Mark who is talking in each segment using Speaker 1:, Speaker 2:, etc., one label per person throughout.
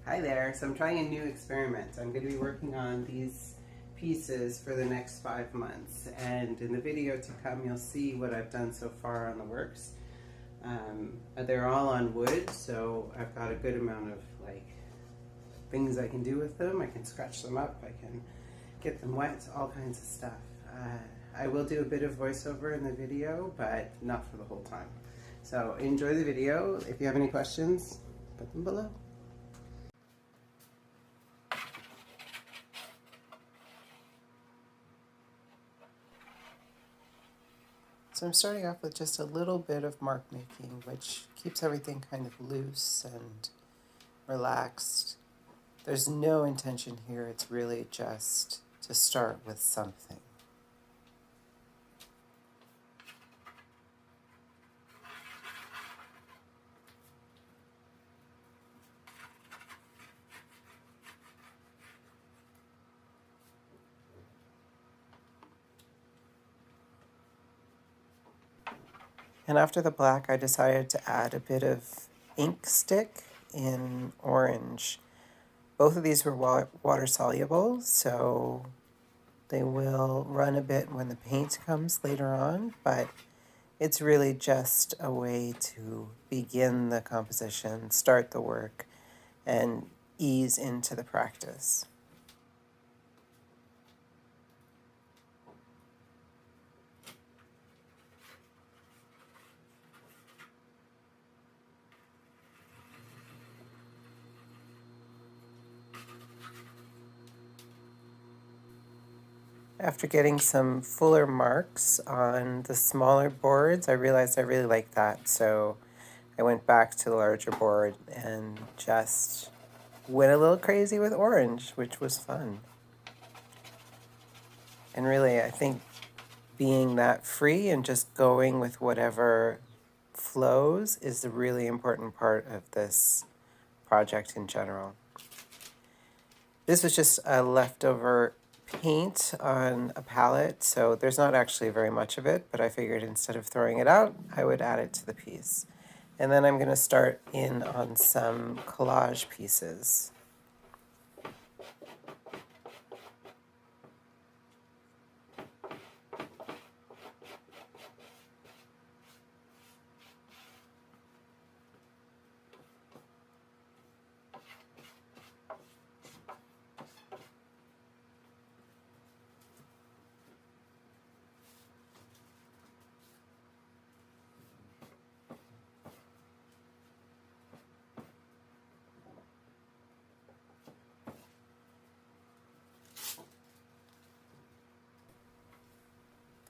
Speaker 1: Hi there. So I'm trying a new experiment. I'm going to be working on these pieces for the next 5 months, and in the video to come you'll see what I've done so far on the works. They're all on wood, so I've got a good amount of things I can do with them. I can scratch them up, I can get them wet, all kinds of stuff. I will do a bit of voiceover in the video, but not for the whole time. So enjoy the video. If you have any questions, put them below. So I'm starting off with just a little bit of mark making, which keeps everything kind of loose and relaxed. There's no intention here, it's really just to start with something. And after the black, I decided to add a bit of ink stick in orange. Both of these were water soluble, so they will run a bit when the paint comes later on, but it's really just a way to begin the composition, start the work, and ease into the practice. After getting some fuller marks on the smaller boards, I realized I really liked that, so I went back to the larger board and just went a little crazy with orange, which was fun. And really, I think being that free and just going with whatever flows is the really important part of this project in general. This was just a leftover paint on a palette, so there's not actually very much of it, but I figured instead of throwing it out, I would add it to the piece. And then I'm going to start in on some collage pieces.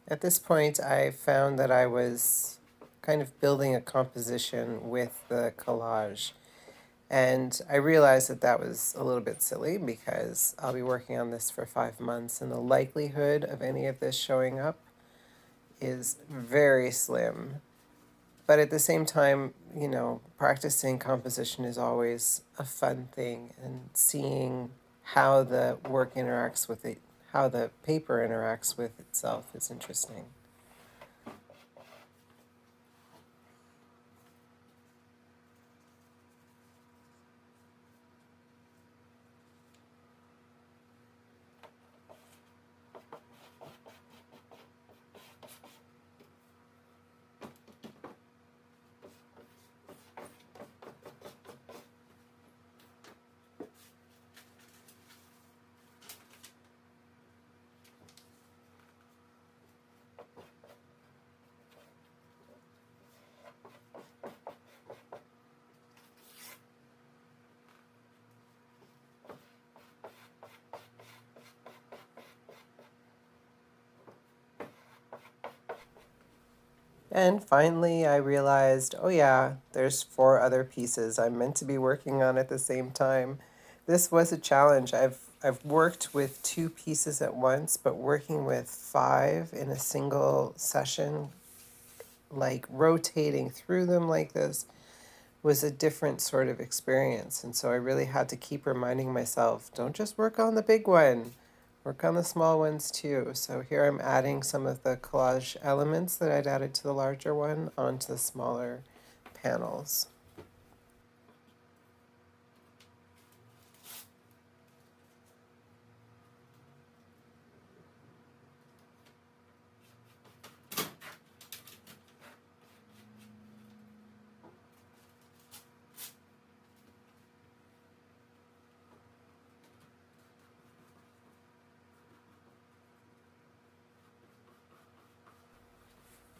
Speaker 1: At this point, I found that I was kind of building a composition with the collage. And I realized that that was a little bit silly because I'll be working on this for 5 months, and the likelihood of any of this showing up is very slim. But at the same time, you know, practicing composition is always a fun thing, and seeing how the work interacts with it, how the paper interacts with itself is interesting. And finally, I realized, oh yeah, there's 4 other pieces I'm meant to be working on at the same time. This was a challenge. I've worked with 2 pieces at once, but working with 5 in a single session, like rotating through them like this, was a different sort of experience. And so I really had to keep reminding myself, don't just work on the big one. Work on the small ones too. So here I'm adding some of the collage elements that I'd added to the larger one onto the smaller panels.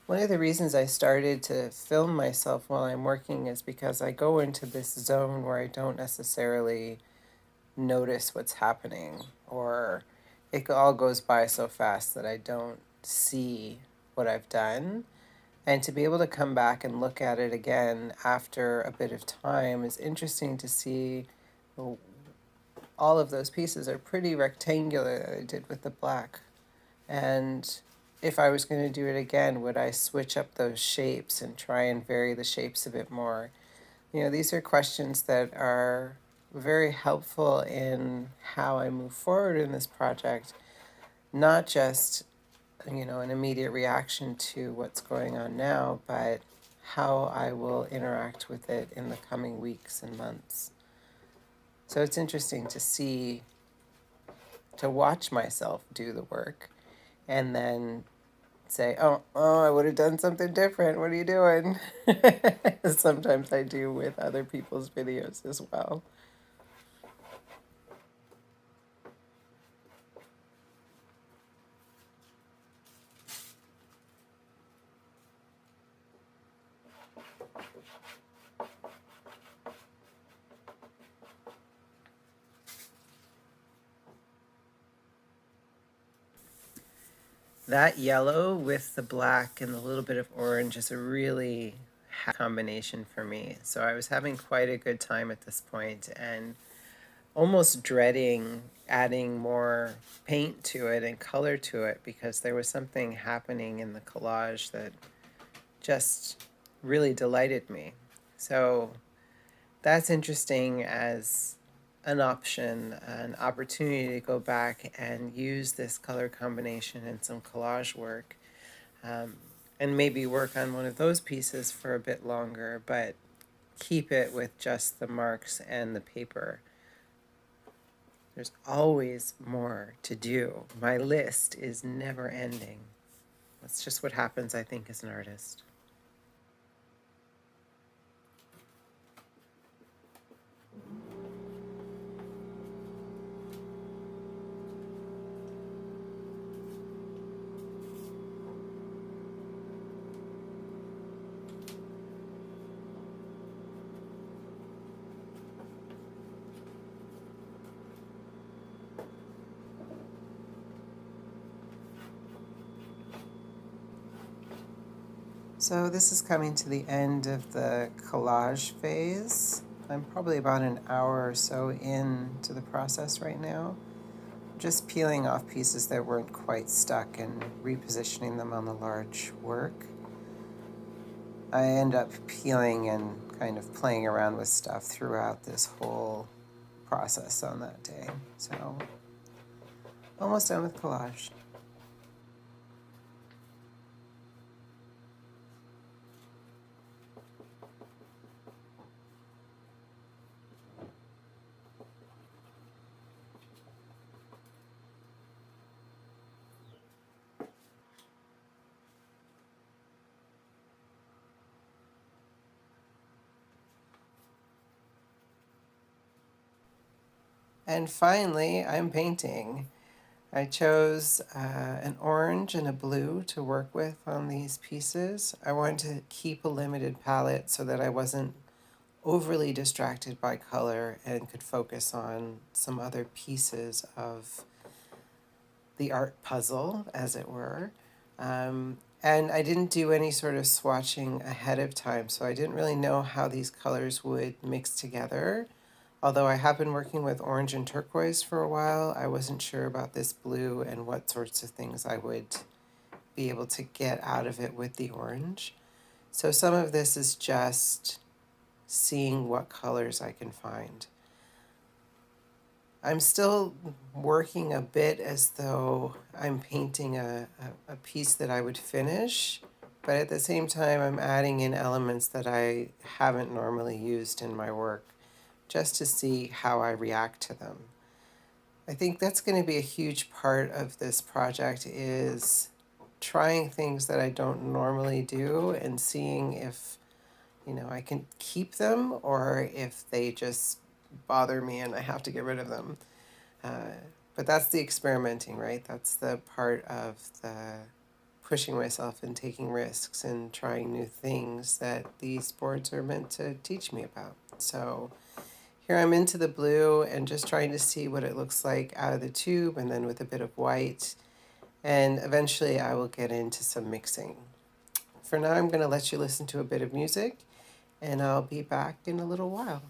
Speaker 1: One of the reasons I started to film myself while I'm working is because I go into this zone where I don't necessarily notice what's happening, or it all goes by so fast that I don't see what I've done. And to be able to come back and look at it again after a bit of time is interesting to see. All of those pieces are pretty rectangular that I did with the black. And if I was going to do it again, would I switch up those shapes and try and vary the shapes a bit more? These are questions that are very helpful in how I move forward in this project, not just, an immediate reaction to what's going on now, but how I will interact with it in the coming weeks and months. So it's interesting to see, to watch myself do the work and then say, oh, I would have done something different. What are you doing? Sometimes I do with other people's videos as well. That yellow with the black and a little bit of orange is a really combination for me. So I was having quite a good time at this point and almost dreading adding more paint to it and color to it, because there was something happening in the collage that just really delighted me. So that's interesting as an option, an opportunity to go back and use this color combination in some collage work, um, and maybe work on one of those pieces for a bit longer, but keep it with just the marks and the paper. There's always more to do. My list is never ending. That's just what happens, I think, as an artist. So this is coming to the end of the collage phase. I'm probably about an hour or so into the process right now. Just peeling off pieces that weren't quite stuck and repositioning them on the large work. I end up peeling and kind of playing around with stuff throughout this whole process on that day. So almost done with collage. And finally, I'm painting. I chose an orange and a blue to work with on these pieces. I wanted to keep a limited palette so that I wasn't overly distracted by color and could focus on some other pieces of the art puzzle, as it were. And I didn't do any sort of swatching ahead of time, so I didn't really know how these colors would mix together. Although I have been working with orange and turquoise for a while, I wasn't sure about this blue and what sorts of things I would be able to get out of it with the orange. So some of this is just seeing what colors I can find. I'm still working a bit as though I'm painting a piece that I would finish, but at the same time I'm adding in elements that I haven't normally used in my work, just to see how I react to them. I think that's going to be a huge part of this project, is trying things that I don't normally do and seeing if, I can keep them or if they just bother me and I have to get rid of them. But that's the experimenting, right? That's the part of the pushing myself and taking risks and trying new things that these boards are meant to teach me about. So here I'm into the blue and just trying to see what it looks like out of the tube and then with a bit of white. And eventually I will get into some mixing. For now, I'm going to let you listen to a bit of music, and I'll be back in a little while.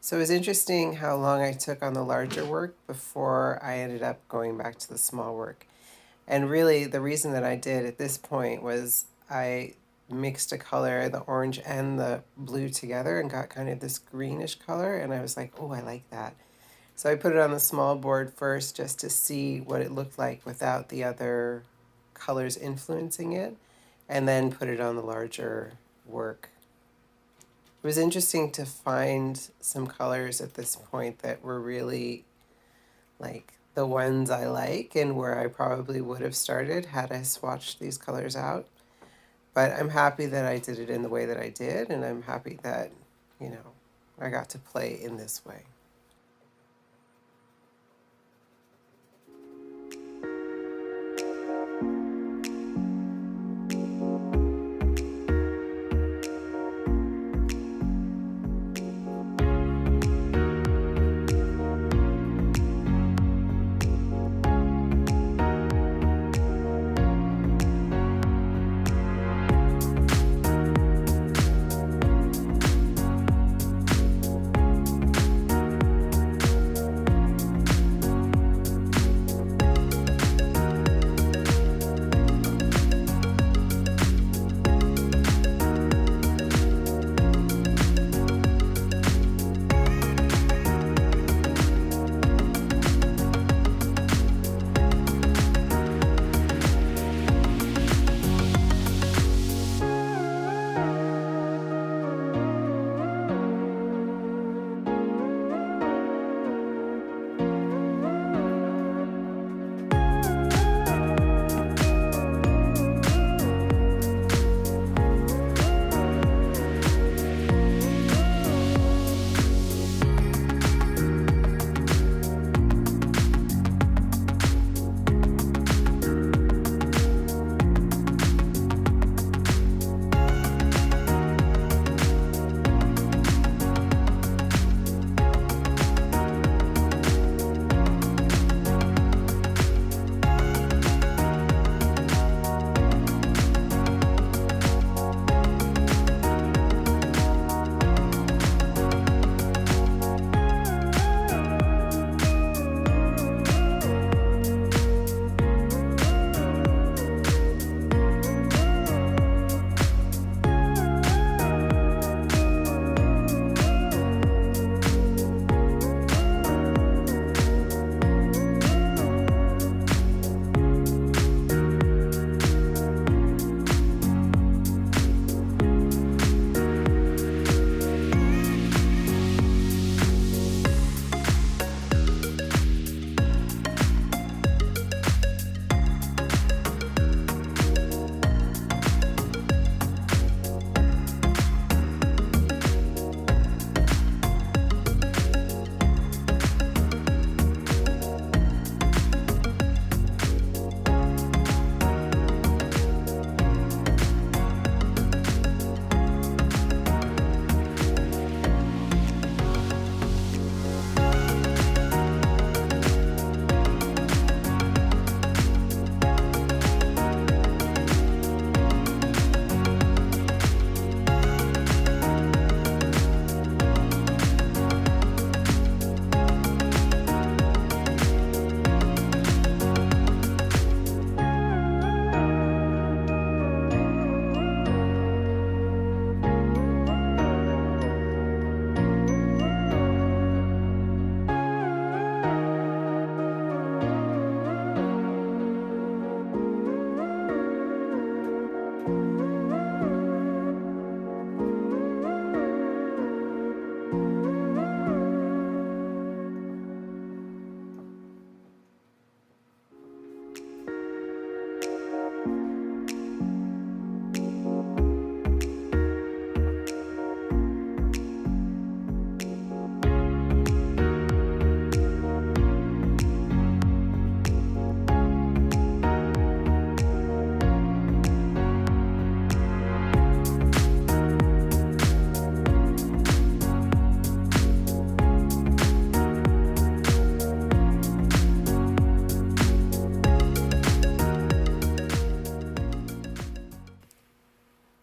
Speaker 1: So it was interesting how long I took on the larger work before I ended up going back to the small work. And really, the reason that I did at this point was I mixed a color, the orange and the blue together, and got kind of this greenish color. And I was like, oh, I like that. So I put it on the small board first just to see what it looked like without the other colors influencing it, and then put it on the larger work. It was interesting to find some colors at this point that were really like the ones I like and where I probably would have started had I swatched these colors out. But I'm happy that I did it in the way that I did, and I'm happy that, you know, I got to play in this way.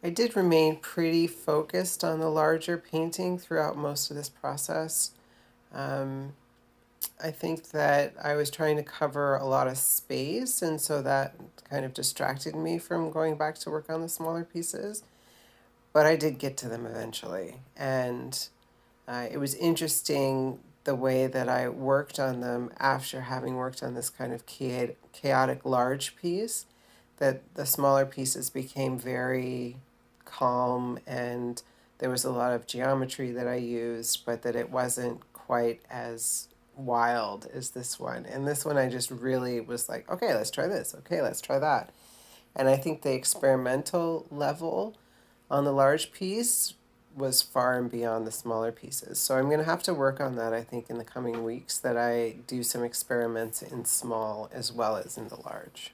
Speaker 1: I did remain pretty focused on the larger painting throughout most of this process. Um, I think that I was trying to cover a lot of space, and so that kind of distracted me from going back to work on the smaller pieces. But I did get to them eventually, and it was interesting the way that I worked on them after having worked on this kind of chaotic large piece, that the smaller pieces became very calm and there was a lot of geometry that I used, but that it wasn't quite as wild as this one. And this one I just really was like, okay, let's try this. Okay, let's try that. And I think the experimental level on the large piece was far and beyond the smaller pieces. So I'm going to have to work on that, I think, in the coming weeks, that I do some experiments in small as well as in the large.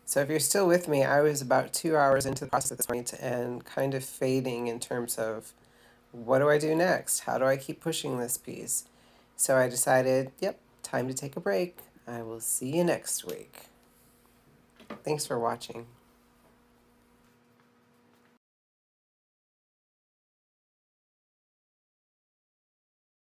Speaker 1: So if you're still with me, I was about 2 hours into the process at this point and kind of fading in terms of what do I do next? How do I keep pushing this piece? So I decided, yep, time to take a break. I will see you next week. Thanks for watching.